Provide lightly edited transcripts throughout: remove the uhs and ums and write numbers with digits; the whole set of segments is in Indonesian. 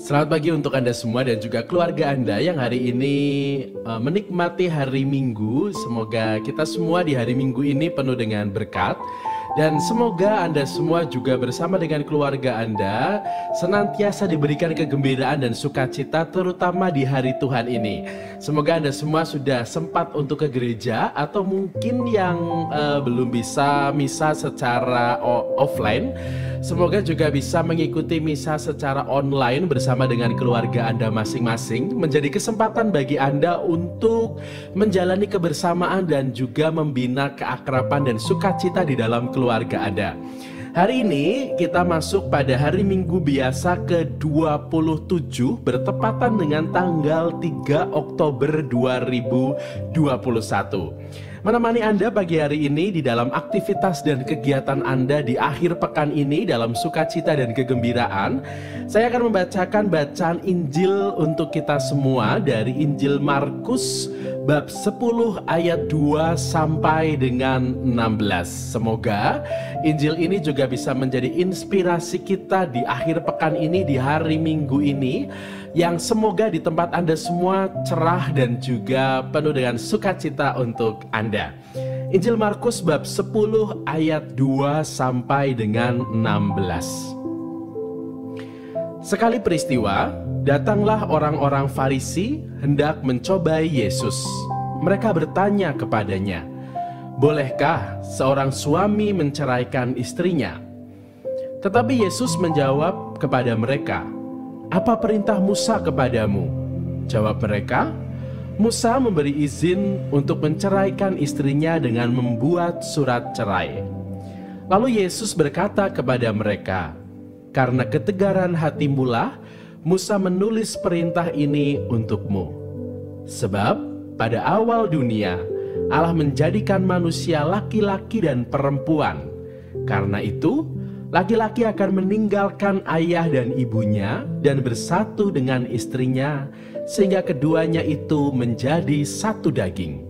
Selamat pagi untuk Anda semua dan juga keluarga Anda yang hari ini menikmati hari Minggu. Semoga kita semua di hari Minggu ini penuh dengan berkat. Dan semoga Anda semua juga bersama dengan keluarga Anda senantiasa diberikan kegembiraan dan sukacita terutama di hari Tuhan ini. Semoga Anda semua sudah sempat untuk ke gereja atau mungkin yang belum bisa misa secara offline. Semoga juga bisa mengikuti misa secara online bersama dengan keluarga Anda masing-masing. Menjadi kesempatan bagi Anda untuk menjalani kebersamaan dan juga membina keakraban dan sukacita di dalam keluarga Anda. Hari ini kita masuk pada hari Minggu biasa ke-27 bertepatan dengan tanggal 3 Oktober 2021. Menemani Anda pagi hari ini di dalam aktivitas dan kegiatan Anda di akhir pekan ini dalam sukacita dan kegembiraan, saya akan membacakan bacaan Injil untuk kita semua dari Injil Markus bab 10 ayat 2 sampai dengan 16. Semoga Injil ini juga bisa menjadi inspirasi kita di akhir pekan ini, di hari Minggu ini, yang semoga di tempat Anda semua cerah dan juga penuh dengan sukacita untuk Anda. Injil Markus bab 10 ayat 2 sampai dengan 16. Sekali peristiwa, datanglah orang-orang Farisi hendak mencobai Yesus. Mereka bertanya kepadanya, "Bolehkah seorang suami menceraikan istrinya?" Tetapi Yesus menjawab kepada mereka, "Apa perintah Musa kepadamu?" Jawab mereka, "Musa memberi izin untuk menceraikan istrinya dengan membuat surat cerai." Lalu Yesus berkata kepada mereka, "Karena ketegaran hatimulah Musa menulis perintah ini untukmu. Sebab pada awal dunia Allah menjadikan manusia laki-laki dan perempuan. Karena itu laki-laki akan meninggalkan ayah dan ibunya dan bersatu dengan istrinya, sehingga keduanya itu menjadi satu daging.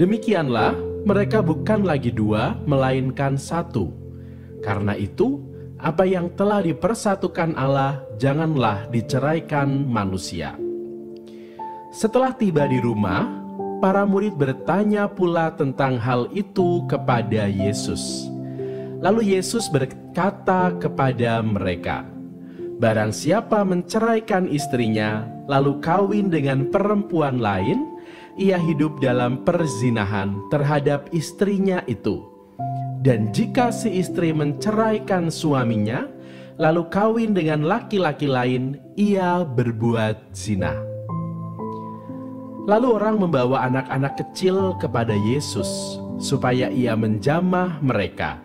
Demikianlah mereka bukan lagi dua, melainkan satu. Karena itu, apa yang telah dipersatukan Allah, janganlah diceraikan manusia." Setelah tiba di rumah, para murid bertanya pula tentang hal itu kepada Yesus. Lalu Yesus berkata kepada mereka, "Barang siapa menceraikan istrinya, lalu kawin dengan perempuan lain, ia hidup dalam perzinahan terhadap istrinya itu. Dan jika si istri menceraikan suaminya, lalu kawin dengan laki-laki lain, ia berbuat zina." Lalu orang membawa anak-anak kecil kepada Yesus, supaya ia menjamah mereka.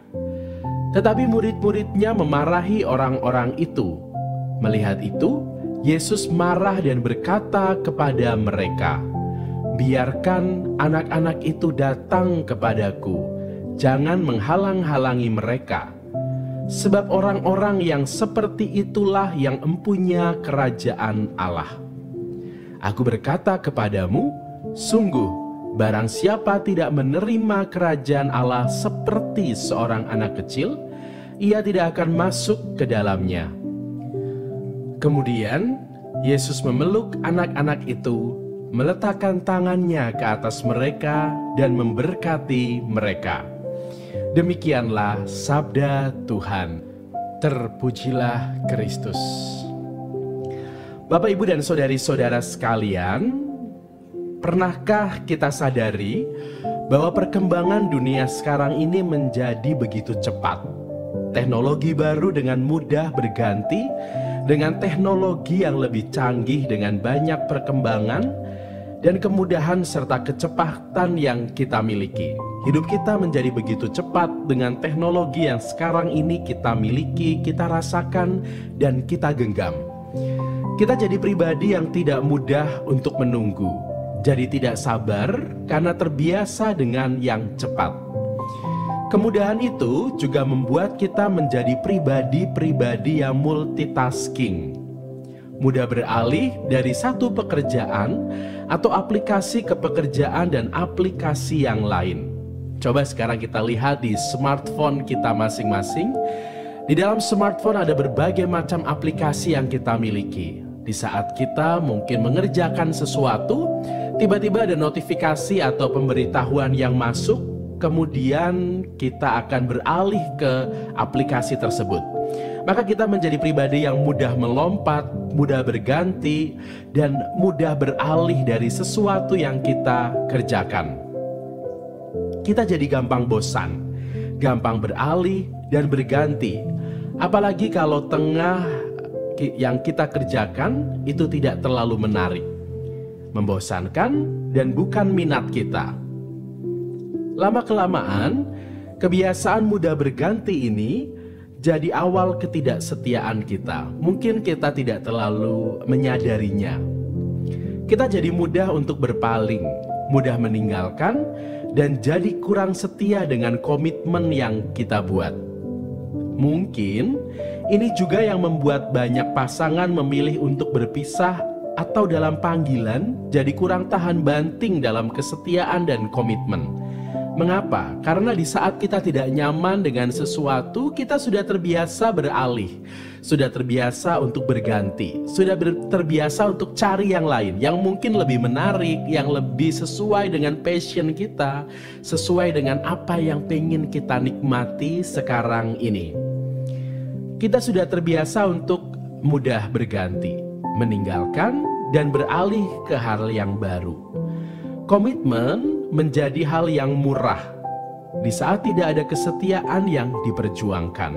Tetapi murid-muridnya memarahi orang-orang itu. Melihat itu, Yesus marah dan berkata kepada mereka, "Biarkan anak-anak itu datang kepadaku, jangan menghalang-halangi mereka. Sebab orang-orang yang seperti itulah yang empunya kerajaan Allah. Aku berkata kepadamu, sungguh, barang siapa tidak menerima kerajaan Allah seperti seorang anak kecil, ia tidak akan masuk ke dalamnya." Kemudian Yesus memeluk anak-anak itu, meletakkan tangannya ke atas mereka dan memberkati mereka. Demikianlah sabda Tuhan. Terpujilah Kristus. Bapak, Ibu, dan saudari-saudara sekalian, pernahkah kita sadari bahwa perkembangan dunia sekarang ini menjadi begitu cepat? Teknologi baru dengan mudah berganti dengan teknologi yang lebih canggih dengan banyak perkembangan dan kemudahan serta kecepatan yang kita miliki. Hidup kita menjadi begitu cepat dengan teknologi yang sekarang ini kita miliki, kita rasakan, dan kita genggam. Kita jadi pribadi yang tidak mudah untuk menunggu, jadi tidak sabar karena terbiasa dengan yang cepat. Kemudahan itu juga membuat kita menjadi pribadi-pribadi yang multitasking. Mudah beralih dari satu pekerjaan atau aplikasi ke pekerjaan dan aplikasi yang lain. Coba sekarang kita lihat di smartphone kita masing-masing. Di dalam smartphone ada berbagai macam aplikasi yang kita miliki. Di saat kita mungkin mengerjakan sesuatu, tiba-tiba ada notifikasi atau pemberitahuan yang masuk, kemudian kita akan beralih ke aplikasi tersebut. Maka kita menjadi pribadi yang mudah melompat, mudah berganti, dan mudah beralih dari sesuatu yang kita kerjakan. Kita jadi gampang bosan, gampang beralih dan berganti. Apalagi kalau tengah yang kita kerjakan itu tidak terlalu menarik, membosankan, dan bukan minat kita. Lama-kelamaan, kebiasaan mudah berganti ini jadi awal ketidaksetiaan kita. Mungkin kita tidak terlalu menyadarinya. Kita jadi mudah untuk berpaling, mudah meninggalkan, dan jadi kurang setia dengan komitmen yang kita buat. Mungkin ini juga yang membuat banyak pasangan memilih untuk berpisah atau dalam panggilan jadi kurang tahan banting dalam kesetiaan dan komitmen. Mengapa? Karena di saat kita tidak nyaman dengan sesuatu, kita sudah terbiasa beralih, sudah terbiasa untuk berganti, sudah terbiasa untuk cari yang lain, yang mungkin lebih menarik, yang lebih sesuai dengan passion kita, sesuai dengan apa yang pengen kita nikmati sekarang ini. Kita sudah terbiasa untuk mudah berganti, meninggalkan, dan beralih ke hal yang baru. Komitmen menjadi hal yang murah di saat tidak ada kesetiaan yang diperjuangkan.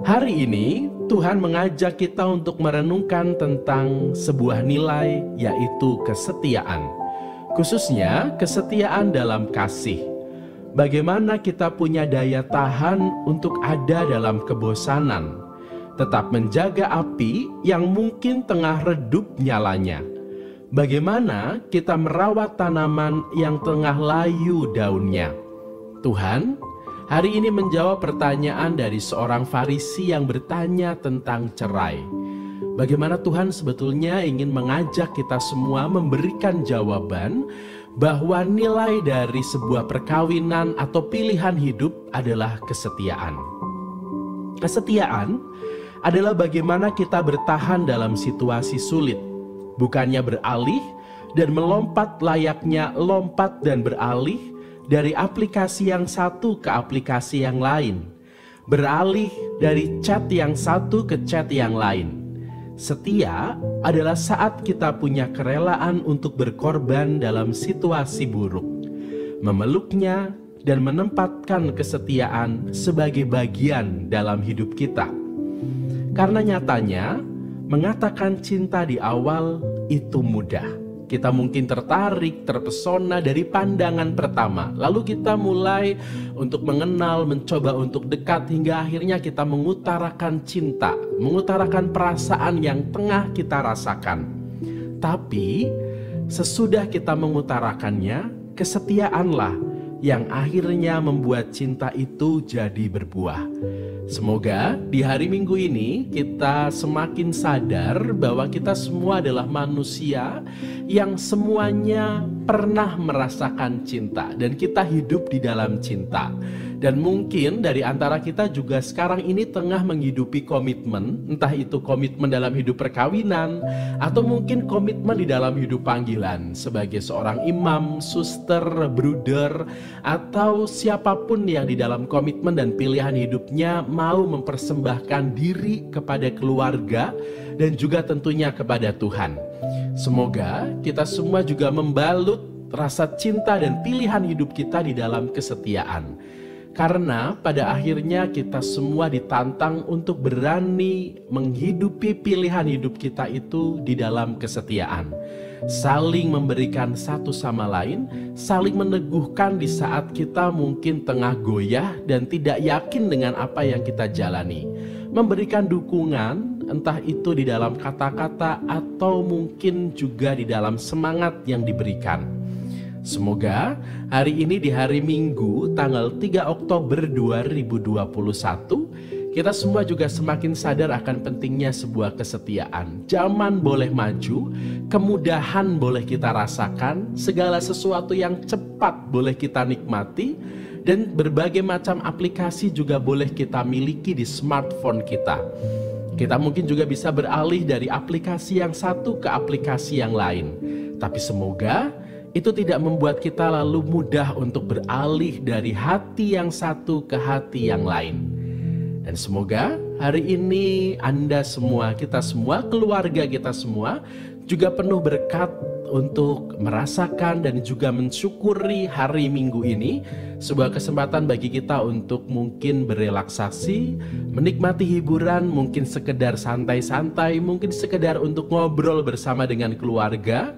Hari ini Tuhan mengajak kita untuk merenungkan tentang sebuah nilai, yaitu kesetiaan. Khususnya kesetiaan dalam kasih. Bagaimana kita punya daya tahan untuk ada dalam kebosanan, tetap menjaga api yang mungkin tengah redup nyalanya. Bagaimana kita merawat tanaman yang tengah layu daunnya. Tuhan hari ini menjawab pertanyaan dari seorang Farisi yang bertanya tentang cerai. Bagaimana Tuhan sebetulnya ingin mengajak kita semua memberikan jawaban bahwa nilai dari sebuah perkawinan atau pilihan hidup adalah kesetiaan. Kesetiaan adalah bagaimana kita bertahan dalam situasi sulit, bukannya beralih dan melompat layaknya lompat dan beralih dari aplikasi yang satu ke aplikasi yang lain, beralih dari chat yang satu ke chat yang lain. Setia adalah saat kita punya kerelaan untuk berkorban dalam situasi buruk, memeluknya dan menempatkan kesetiaan sebagai bagian dalam hidup kita. Karena nyatanya, mengatakan cinta di awal itu mudah. Kita mungkin tertarik, terpesona dari pandangan pertama. Lalu kita mulai untuk mengenal, mencoba untuk dekat, hingga akhirnya kita mengutarakan cinta, mengutarakan perasaan yang tengah kita rasakan. Tapi sesudah kita mengutarakannya, kesetiaanlah yang akhirnya membuat cinta itu jadi berbuah. Semoga di hari Minggu ini kita semakin sadar bahwa kita semua adalah manusia yang semuanya pernah merasakan cinta dan kita hidup di dalam cinta. Dan mungkin dari antara kita juga sekarang ini tengah menghidupi komitmen, entah itu komitmen dalam hidup perkawinan atau mungkin komitmen di dalam hidup panggilan sebagai seorang imam, suster, bruder, atau siapapun yang di dalam komitmen dan pilihan hidupnya mau mempersembahkan diri kepada keluarga dan juga tentunya kepada Tuhan. Semoga kita semua juga membalut rasa cinta dan pilihan hidup kita di dalam kesetiaan. Karena pada akhirnya kita semua ditantang untuk berani menghidupi pilihan hidup kita itu di dalam kesetiaan. Saling memberikan satu sama lain, saling meneguhkan di saat kita mungkin tengah goyah dan tidak yakin dengan apa yang kita jalani. Memberikan dukungan, entah itu di dalam kata-kata atau mungkin juga di dalam semangat yang diberikan. Semoga hari ini di hari Minggu tanggal 3 Oktober 2021 kita semua juga semakin sadar akan pentingnya sebuah kesetiaan. Zaman boleh maju, kemudahan boleh kita rasakan, segala sesuatu yang cepat boleh kita nikmati, Dan berbagai macam aplikasi juga boleh kita miliki di smartphone kita. Kita mungkin juga bisa beralih dari aplikasi yang satu ke aplikasi yang lain. Tapi semoga itu tidak membuat kita lalu mudah untuk beralih dari hati yang satu ke hati yang lain. Dan semoga hari ini Anda semua, kita semua, keluarga kita semua juga penuh berkat untuk merasakan dan juga mensyukuri hari Minggu ini. Sebuah kesempatan bagi kita untuk mungkin berelaksasi, menikmati hiburan, mungkin sekedar santai-santai, mungkin sekedar untuk ngobrol bersama dengan keluarga.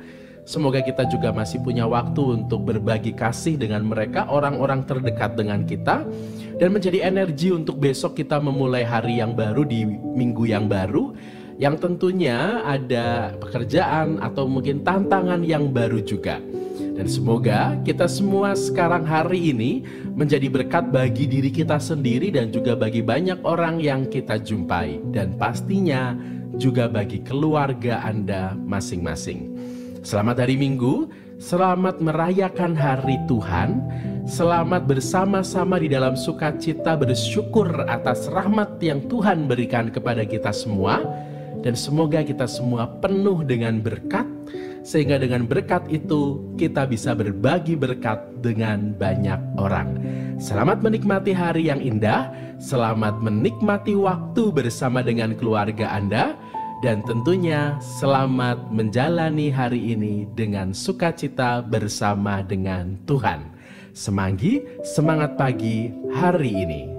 Semoga kita juga masih punya waktu untuk berbagi kasih dengan mereka, orang-orang terdekat dengan kita, dan menjadi energi untuk besok kita memulai hari yang baru di minggu yang baru, yang tentunya ada pekerjaan atau mungkin tantangan yang baru juga. Dan semoga kita semua sekarang hari ini menjadi berkat bagi diri kita sendiri dan juga bagi banyak orang yang kita jumpai, dan pastinya juga bagi keluarga Anda masing-masing. Selamat hari Minggu, selamat merayakan hari Tuhan, selamat bersama-sama di dalam sukacita bersyukur atas rahmat yang Tuhan berikan kepada kita semua. Dan semoga kita semua penuh dengan berkat, sehingga dengan berkat itu kita bisa berbagi berkat dengan banyak orang. Selamat menikmati hari yang indah, selamat menikmati waktu bersama dengan keluarga Anda, dan tentunya selamat menjalani hari ini dengan sukacita bersama dengan Tuhan. Semanggi, semangat pagi hari ini.